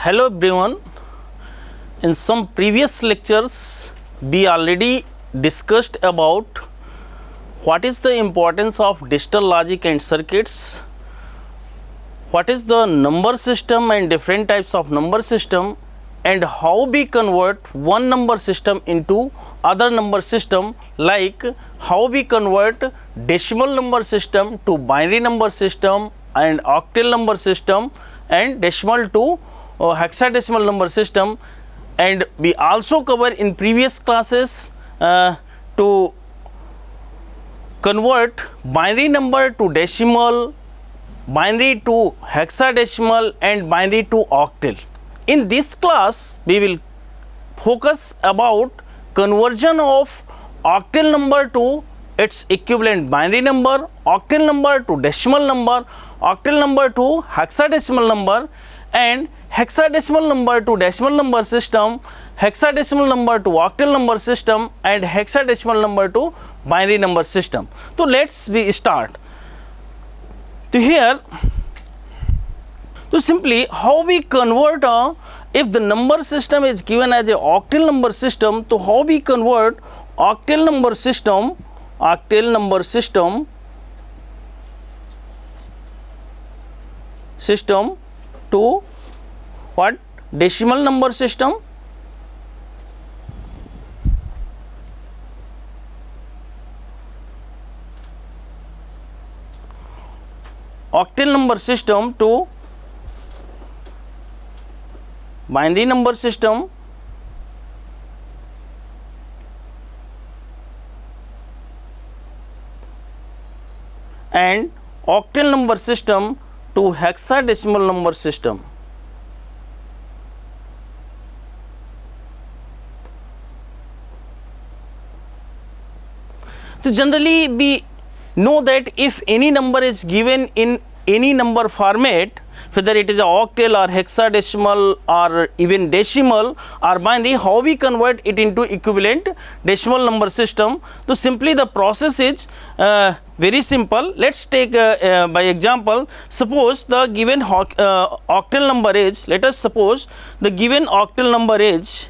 Hello everyone. In some previous lectures, we already discussed about what is the importance of digital logic and circuits, what is the number system and different types of number system, and how we convert one number system into other number system, like how we convert decimal number system to binary number system and octal number system and decimal to hexadecimal number system. And we also cover in previous classes to convert binary number to decimal, binary to hexadecimal and binary to octal. In this class we will focus about conversion of octal number to its equivalent binary number, octal number to decimal number, octal number to hexadecimal number, and hexadecimal number to decimal number system, hexadecimal number to octal number system, and hexadecimal number to binary number system. So let's we start. So here, so simply how we convert if the number system is given as a octal number system, so how we convert octal number system to what? Decimal number system. Octal number system to binary number system, and octal number system to hexadecimal number system. So generally we know that if any number is given in any number format, whether it is a octal or hexadecimal or even decimal or binary, how we convert it into equivalent decimal number system. So simply the process is very simple. Let's take by example, suppose the given octal number is, let us suppose the given octal number is,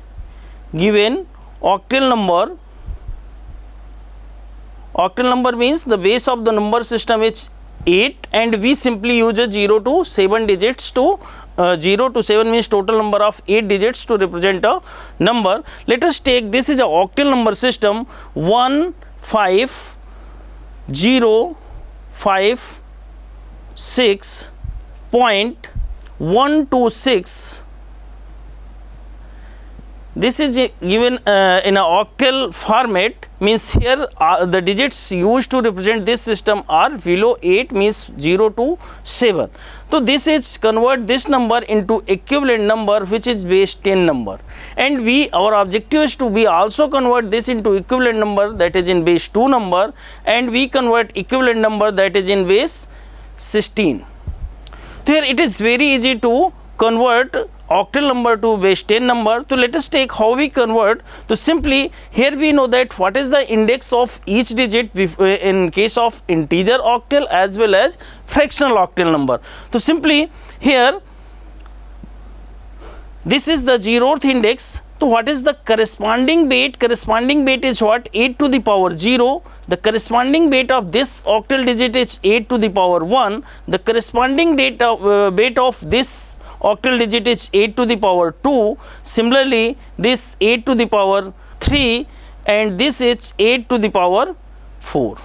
octal number means the base of the number system is 8, and we simply use a 0 to 7 digits to 0 to 7 means total number of 8 digits to represent a number. Let us take this is a octal number system 15056.126. This is given in a octal format, means here the digits used to represent this system are below 8, means 0 to 7. So this is convert this number into equivalent number which is base 10 number, and our objective is to we also convert this into equivalent number that is in base 2 number, and we convert equivalent number that is in base 16. So here it is very easy to convert octal number to base 10 number. So let us take how we convert. So simply here we know that what is the index of each digit in case of integer octal as well as fractional octal number. So simply here this is the 0th index. So what is the corresponding bit? Corresponding bit is what? 8 to the power 0. The corresponding bit of this octal digit is 8 to the power 1. The corresponding bit of this octal digit is 8 to the power 2. Similarly, this 8 to the power 3, and this is 8 to the power 4.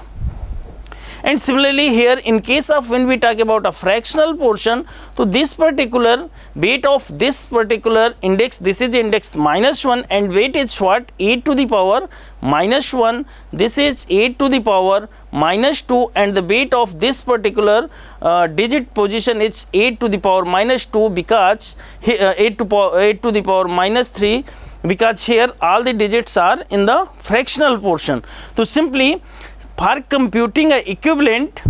And similarly here in case of when we talk about a fractional portion, so this particular weight of this particular index, this is index -1, and weight is what? 8 to the power -1. This is 8 to the power -2, and the weight of this particular digit position is 8 to the power -2, because 8 to the power -3, because here all the digits are in the fractional portion. So simply for computing a equivalent,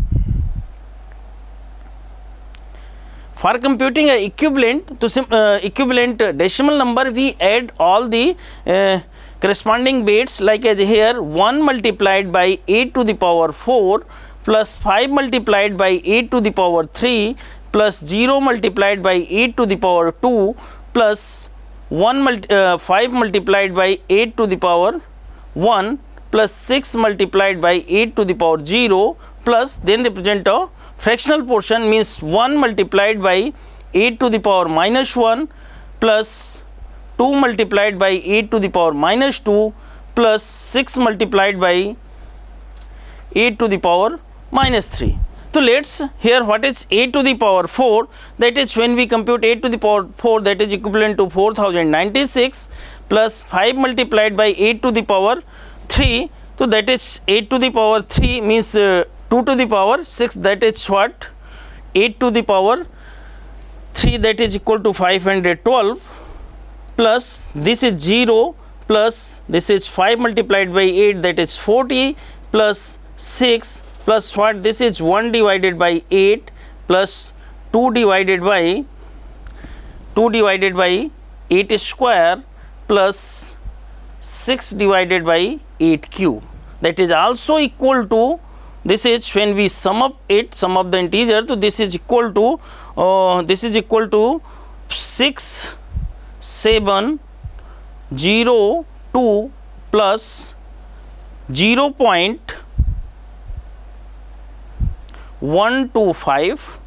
to equivalent decimal number, we add all the corresponding bits, like as here 1 multiplied by 8 to the power 4 plus 5 multiplied by 8 to the power 3 plus 0 multiplied by 8 to the power 2 plus 5 multiplied by 8 to the power 1 plus 6 multiplied by 8 to the power 0 plus then represent a fractional portion, means 1 multiplied by 8 to the power minus 1 plus 2 multiplied by 8 to the power minus 2 plus 6 multiplied by 8 to the power minus 3. So let's here what is 8 to the power 4, that is when we compute 8 to the power 4, that is equivalent to 4096 plus 5 multiplied by 8 to the power 3. So that is 8 to the power 3 means 2 to the power 6, that is what 8 to the power 3, that is equal to 512 plus this is 0 plus this is 5 multiplied by 8, that is 40 plus 6 plus what, this is 1 divided by 8 plus 2 divided by 8 square plus 6 divided by 8 cube, that is also equal to, this is when we sum up it, sum up the integer, so this is equal to 6702 plus 125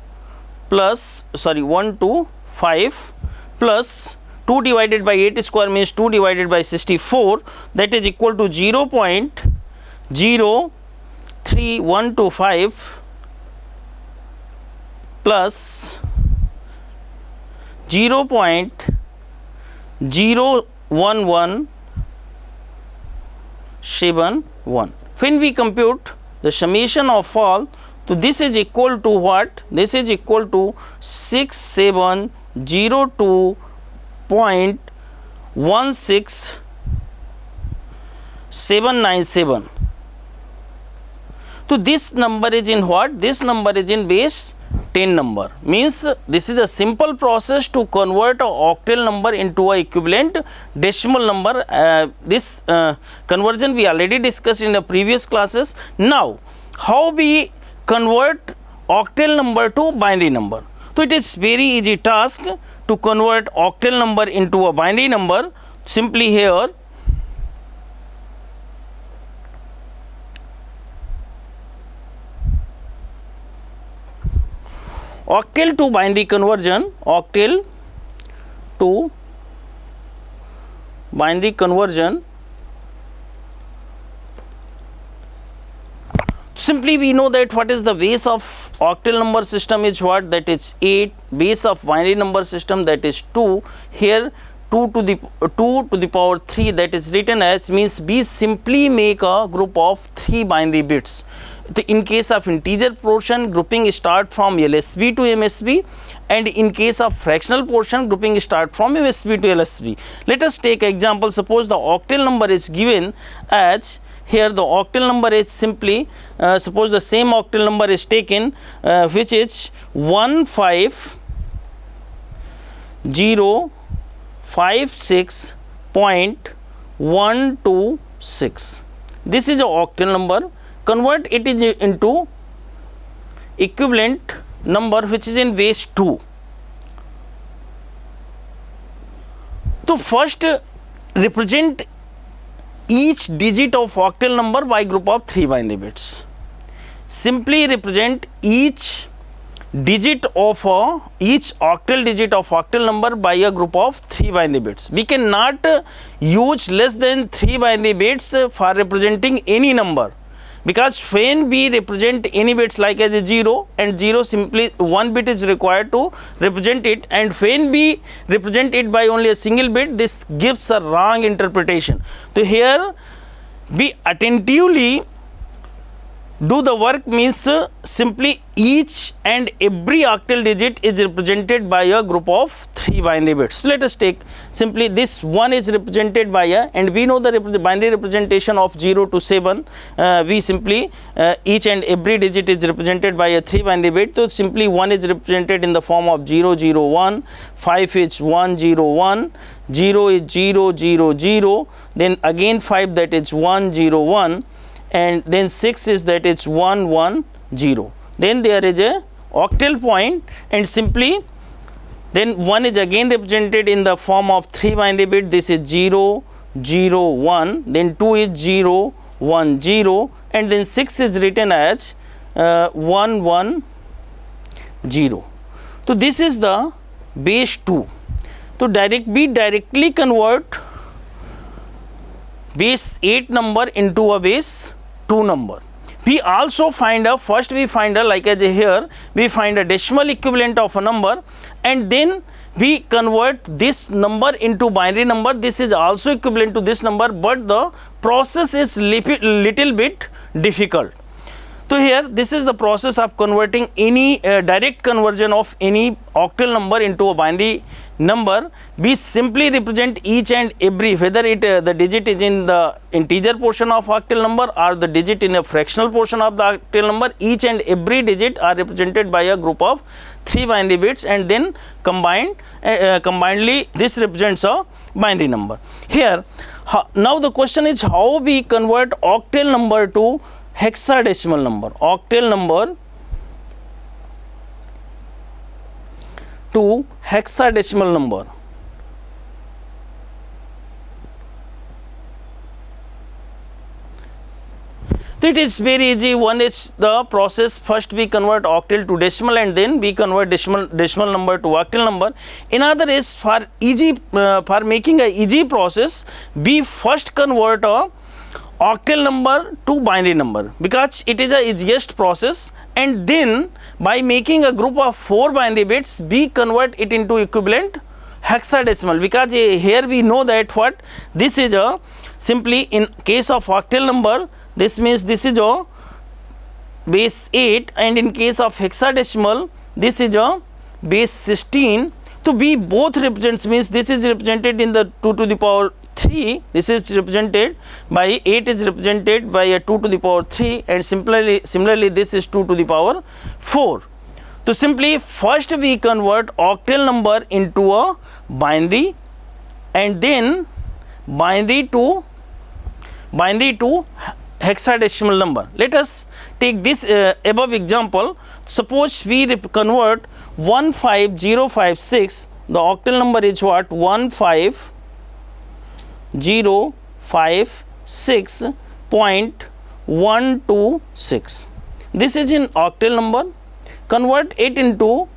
plus 2 divided by 8 square means 2 divided by 64, that is equal to 0.03125 plus 0.01171. When we compute the summation of all, so this is equal to what? This is equal to 6702.16797. So this number is in what? This number is in base 10 number, means this is a simple process to convert a octal number into a equivalent decimal number. This conversion we already discussed in the previous classes. Now how we convert octal number to binary number? So it is very easy task to convert octal number into a binary number. Simply here octal to binary conversion, octal to binary conversion. Simply we know that what is the base of octal number system is what, that is 8, base of binary number system, that is 2. Here 2 to the power 3, that is written as, means we simply make a group of 3 binary bits. In case of integer portion, grouping start from LSB to MSB, and in case of fractional portion, grouping start from MSB to LSB. Let us take example. Suppose the octal number is given as, here the octal number is simply, suppose the same octal number is taken, which is 15056.126. This is a octal number. Convert it into equivalent number which is in base 2. So first represent each digit of octal number by group of 3 binary bits. Simply represent each digit of each octal digit of octal number by a group of 3 binary bits. We cannot use less than 3 binary bits for representing any number, because when we represent any bits like as a 0 and 0, simply 1 bit is required to represent it, and when we represent it by only a single bit, this gives a wrong interpretation. So here we attentively do the work, means simply each and every octal digit is represented by a group of 3 binary bits. So let us take simply this one is represented by a, and we know the binary representation of 0 to 7. We simply each and every digit is represented by a 3 binary bit. So simply 1 is represented in the form of 0 0 1, 5 is 1 0 1, 0 is 0 0 0, then again 5, that is 1 0 1, and then 6 is, that is 1 1 0. Then there is a octal point, and simply Then 1 is again represented in the form of 3 binary bit. This is 0, 0, 1. Then 2 is 0, 1, 0. And then 6 is written as 1, 1, 0. So this is the base 2. So we directly convert base 8 number into a base 2 number. We also find a, first we find a, like as here, we find a decimal equivalent of a number, and then we convert this number into binary number. This is also equivalent to this number, but the process is little bit difficult. So here, this is the process of converting any direct conversion of any octal number into a binary number. We simply represent each and every, whether it the digit is in the integer portion of octal number or the digit in a fractional portion of the octal number. Each and every digit are represented by a group of 3 binary bits, and then combinedly this represents a binary number. Here, now the question is how we convert octal number to hexadecimal number. Octal number to hexadecimal number. So it is very easy. One is the process, first we convert octal to decimal, and then we convert decimal number to octal number. Another is for making a easy process, we first convert a octal number to binary number, because it is the easiest process, and then by making a group of 4 binary bits, we convert it into equivalent hexadecimal, because here we know that what this is a, simply in case of octal number, this means this is a base 8, and in case of hexadecimal, this is a base 16. So we both represents, means this is represented in the 2 to the power 3, this is represented by 8 is represented by a 2 to the power 3, and similarly this is 2 to the power 4. So simply first we convert octal number into a binary, and then binary to hexadecimal number. Let us take this above example. Suppose we convert 15056, the octal number is what? 15056.126. This is in octal number. Convert it into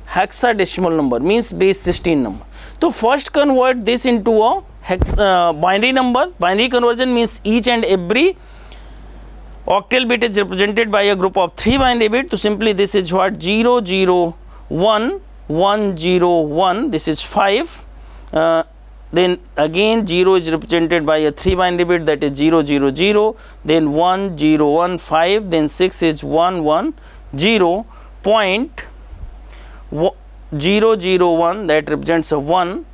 hexadecimal number, means base 16 number. So first convert this into a binary number. Binary conversion means each and every octal bit is represented by a group of 3 binary bits. So simply this is what? 001 101, this is 5. Then again 0 is represented by a 3 binary bit, that is 000, then 1015, then 6 is 110.001, that represents a 1,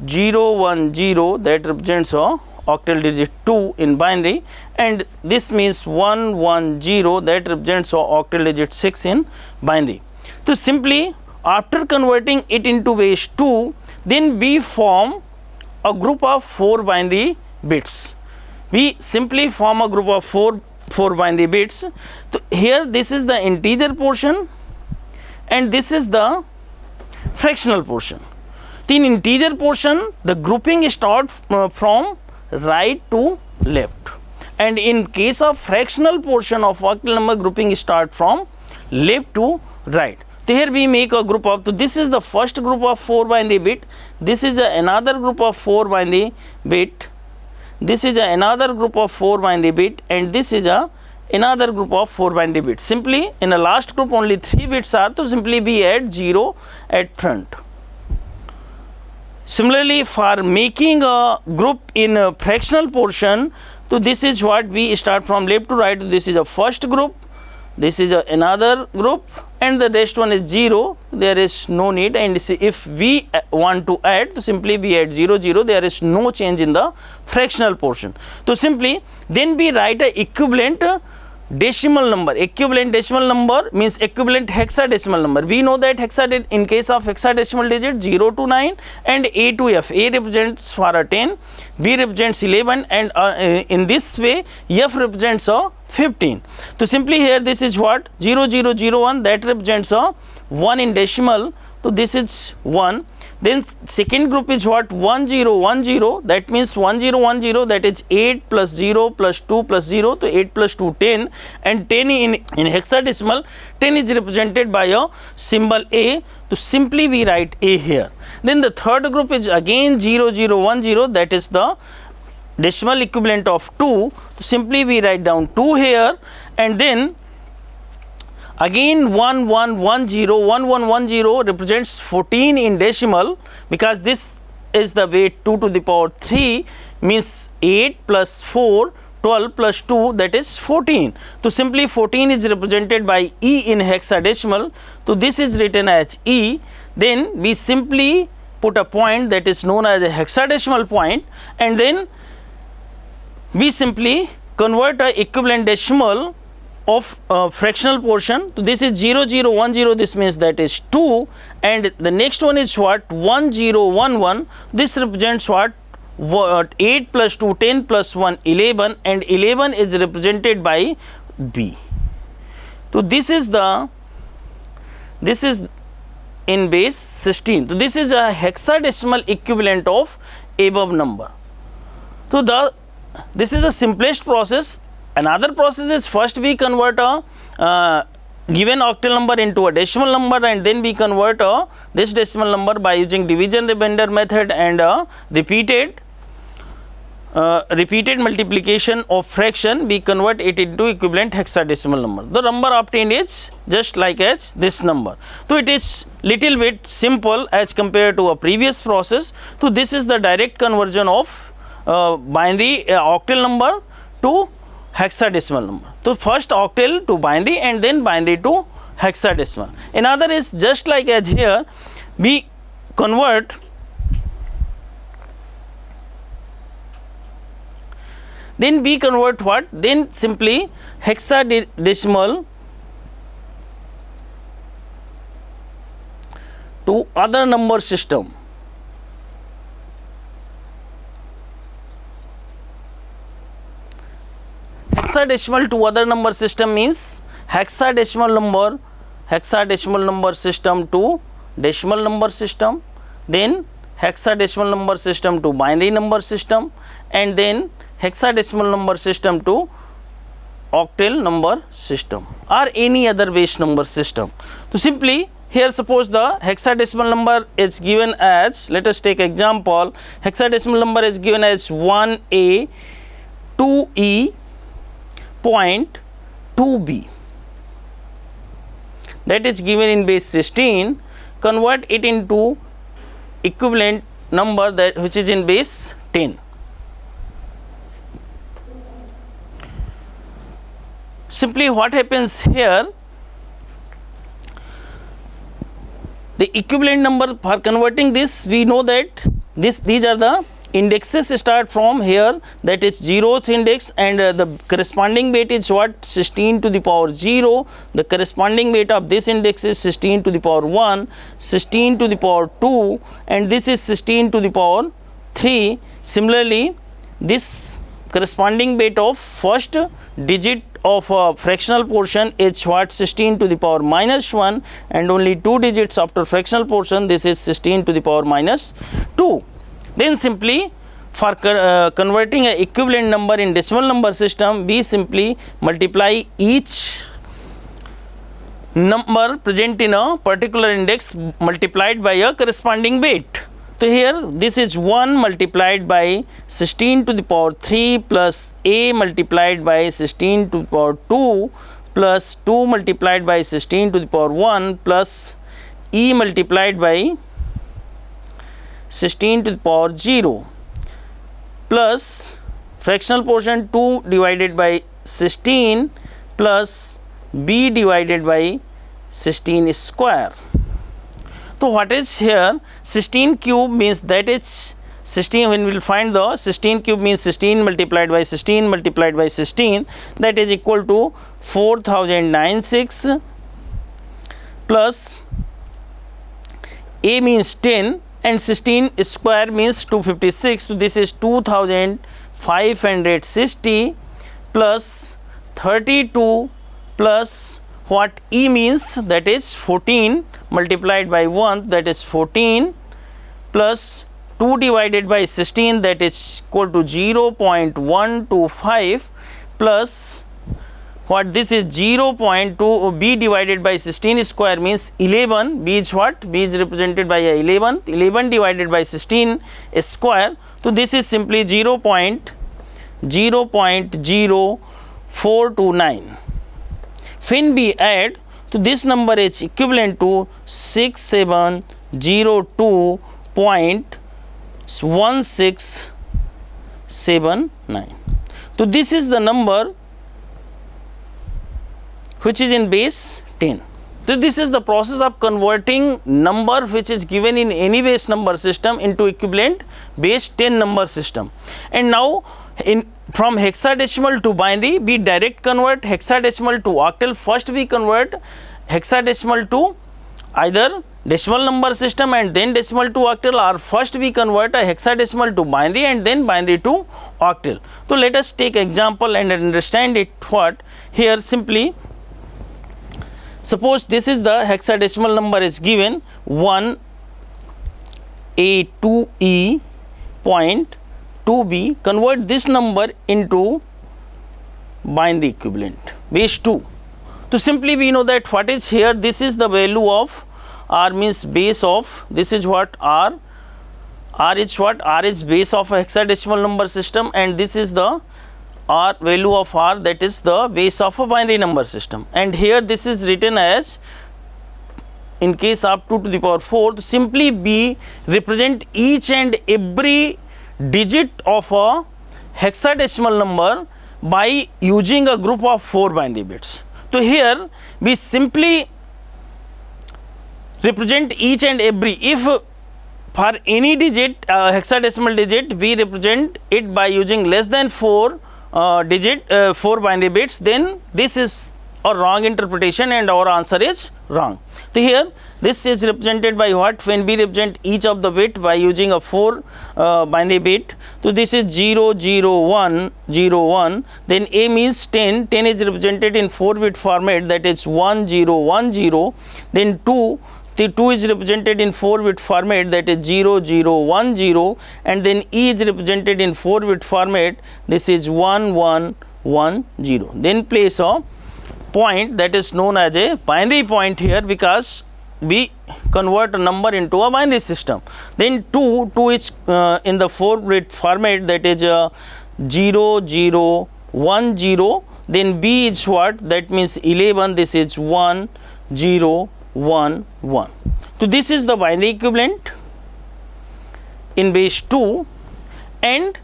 010, that represents a octal digit 2 in binary, and this means 110, that represents a octal digit 6 in binary. So simply after converting it into base 2, then we form a group of 4 binary bits. We simply form a group of 4 binary bits. So here this is the integer portion, and this is the fractional portion. In integer portion, the grouping starts from right to left, and in case of fractional portion of octal number, grouping start from left to right. So here we make a group of, so this is the first group of 4 binary bit, this is another group of 4 binary bit, this is another group of 4 binary bit, and this is another group of 4 binary bits. Simply in the last group only 3 bits are, so simply we add 0 at front. Similarly, for making a group in a fractional portion, so this is what we start from left to right. This is a first group, this is another group, and the rest one is 0. There is no need, and if we want to add, so simply we add 0, 0. There is no change in the fractional portion. So simply then we write a equivalent decimal number. Equivalent decimal number means equivalent hexadecimal number. We know that in case of hexadecimal digit 0 to 9 and A to F. A represents for a 10, B represents 11, and in this way F represents a 15. So simply here this is what? 0001, that represents a 1 in decimal, so this is 1. Then second group is what? 1 0 1 0, that means 1 0 1 0, that is 8 plus 0 plus 2 plus 0, so 8 plus 2 10, and 10 in hexadecimal, 10 is represented by a symbol A, so simply we write A here. Then the third group is again 0 0 1 0, that is the decimal equivalent of 2, so simply we write down 2 here, and then again 1 1 1 0 1 1 1 0 represents 14 in decimal, because this is the weight 2 to the power 3, means 8 plus 4 12 plus 2, that is 14. So simply 14 is represented by E in hexadecimal, so this is written as E. Then we simply put a point that is known as a hexadecimal point, and then we simply convert a equivalent decimal of fractional portion. So this is 0 0 1 0, this means that is 2, and the next one is what? 1 0 1 1, this represents what? 8 plus 2 10 plus 1 11, and 11 is represented by B. So this is in base 16. So this is a hexadecimal equivalent of above number. So this is the simplest process. Another process is, first we convert a given octal number into a decimal number, and then we convert this decimal number by using division remainder method and repeated multiplication of fraction. We convert it into equivalent hexadecimal number. The number obtained is just like as this number. So it is little bit simple as compared to a previous process. So this is the direct conversion of binary octal number to hexadecimal number. So first octal to binary, and then binary to hexadecimal. Another is just like as here, we convert what? Then simply hexadecimal to other number system. Hexadecimal to other number system means hexadecimal number system to decimal number system, then hexadecimal number system to binary number system, and then hexadecimal number system to octal number system or any other base number system. So simply here, suppose the hexadecimal number is given as, let us take example, hexadecimal number is given as 1A 2E point 2B, that is given in base 16. Convert it into equivalent number that which is in base 10. Simply what happens here, the equivalent number for converting this, we know that these are the indexes start from here, that is 0th index, and the corresponding weight is what? 16 to the power 0. The corresponding weight of this index is 16 to the power 1, 16 to the power 2, and this is 16 to the power 3. Similarly, this corresponding weight of first digit of a fractional portion is what? 16 to the power minus 1, and only 2 digits after fractional portion, this is 16 to the power minus 2. Then simply for converting an equivalent number in decimal number system, we simply multiply each number present in a particular index multiplied by a corresponding weight. So here this is 1 multiplied by 16 to the power 3 plus A multiplied by 16 to the power 2 plus 2 multiplied by 16 to the power 1 plus E multiplied by 16 to the power 0 plus fractional portion 2 divided by 16 plus B divided by 16 square. So what is here? 16 cube means that it's 16. When we will find the 16 cube means 16 multiplied by 16 multiplied by 16, that is equal to 4096 plus A means 10 and 16 square means 256. So this is 2560 plus 32 plus what E means, that is 14 multiplied by 1, that is 14, plus 2 divided by 16, that is equal to 0.125, plus what this is 0.2, B divided by 16 square means 11, B is what? B is represented by a 11 divided by 16 square. So this is simply 0.0429. When we add, so this number is equivalent to 6702.1679. So this is the number which is in base 10. So this is the process of converting number which is given in any base number system into equivalent base 10 number system. And now from hexadecimal to binary, we direct convert hexadecimal to octal. First we convert hexadecimal to either decimal number system and then decimal to octal, or first we convert a hexadecimal to binary and then binary to octal. So let us take example and understand it. What here, simply suppose this is the hexadecimal number is given 1A2E.2B. Convert this number into binary equivalent base 2. So simply we know that what is here, this is the value of R, means base of, this is what R is what? R is base of a hexadecimal number system, and this is the R value of R, that is the base of a binary number system. And here this is written as, in case of 2 to the power 4, to simply B represent each and every digit of a hexadecimal number by using a group of 4 binary bits. So here we simply represent each and every, if for any digit, hexadecimal digit, we represent it by using less than 4 4 binary bits, then this is a wrong interpretation and our answer is wrong. So here this is represented by what? When we represent each of the bit by using a 4 binary bit, so this is 0 0 1 0 1, then A means 10 is represented in 4 bit format, that is 1 0 1 0, then 2, the 2 is represented in 4 bit format, that is 0 0 1 0, and then E is represented in 4 bit format, this is 1 1 1 0. Then place a point that is known as a binary point here, because we convert a number into a binary system. Then 2 is in the 4 bit format, that is 0 0 1 0, then B is what? That means 11, this is 1 0 1 1. So this is the binary equivalent in base 2, and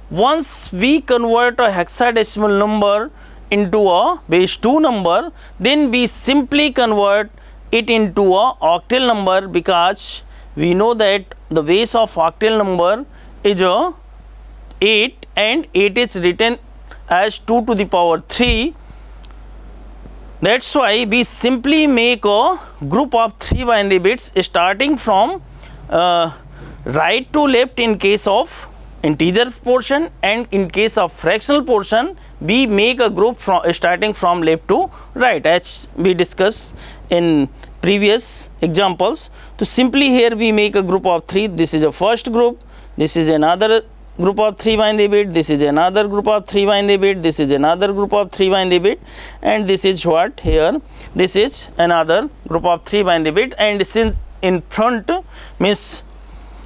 once we convert a hexadecimal number into a base 2 number, then we simply convert it into a octal number, because we know that the base of octal number is 8, and 8 is written as 2 to the power 3. That's why we simply make a group of 3 binary bits starting from right to left in case of integer portion, and in case of fractional portion we make a group from starting from left to right, as we discussed in previous examples. So simply here we make a group of 3. This is a first group, this is another group of 3 binary bit, this is another group of 3 binary bit, this is another group of 3 binary bit, and this is what here, this is another group of 3 binary bit. And since in front means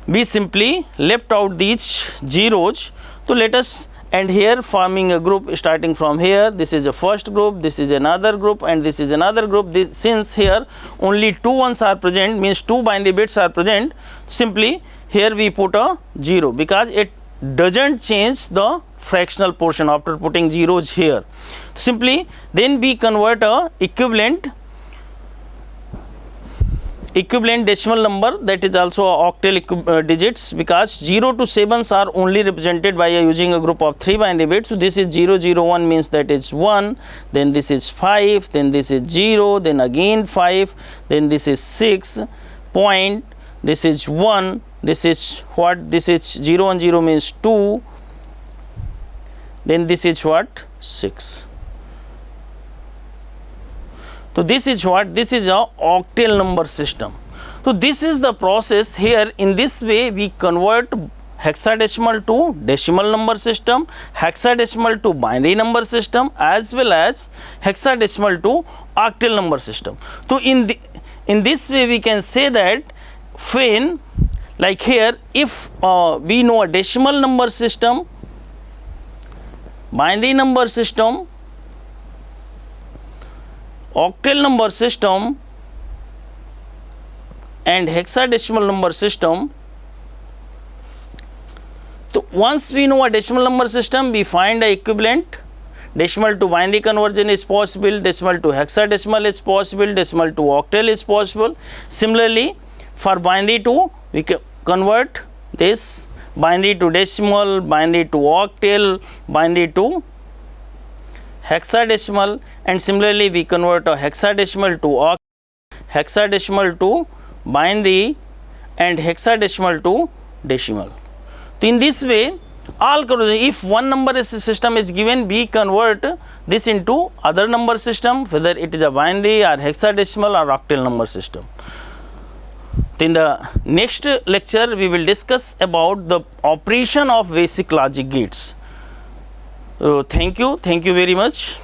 we simply left out these zeros, so let us, and here forming a group starting from here, this is a first group, this is another group, and this is another group. Since here only 2 ones are present, means 2 binary bits are present, simply here we put a 0, because it doesn't change the fractional portion after putting zeros here. Simply then we convert a equivalent decimal number, that is also octal digits, because 0 to 7s are only represented by using a group of 3 binary bits. So this is 0 0 1 means that is 1, then this is 5, then this is 0, then again 5, then this is 6 point, this is 1, this is what? This is 0 and 0 means 2, then this is what? 6. So this is what? This is a octal number system. So this is the process here. In this way we convert hexadecimal to decimal number system, hexadecimal to binary number system, as well as hexadecimal to octal number system. So in this way we can say that when, like here, if we know a decimal number system, binary number system, octal number system and hexadecimal number system. So once we know a decimal number system, we find a equivalent. Decimal to binary conversion is possible, decimal to hexadecimal is possible, decimal to octal is possible. Similarly, for binary to, we can convert this binary to decimal, binary to octal, binary to hexadecimal, and similarly we convert a hexadecimal to octal, hexadecimal to binary, and hexadecimal to decimal. So in this way, all conversion, if one number system is given, we convert this into other number system, whether it is a binary or hexadecimal or octal number system. In the next lecture, we will discuss about the operation of basic logic gates. Thank you very much.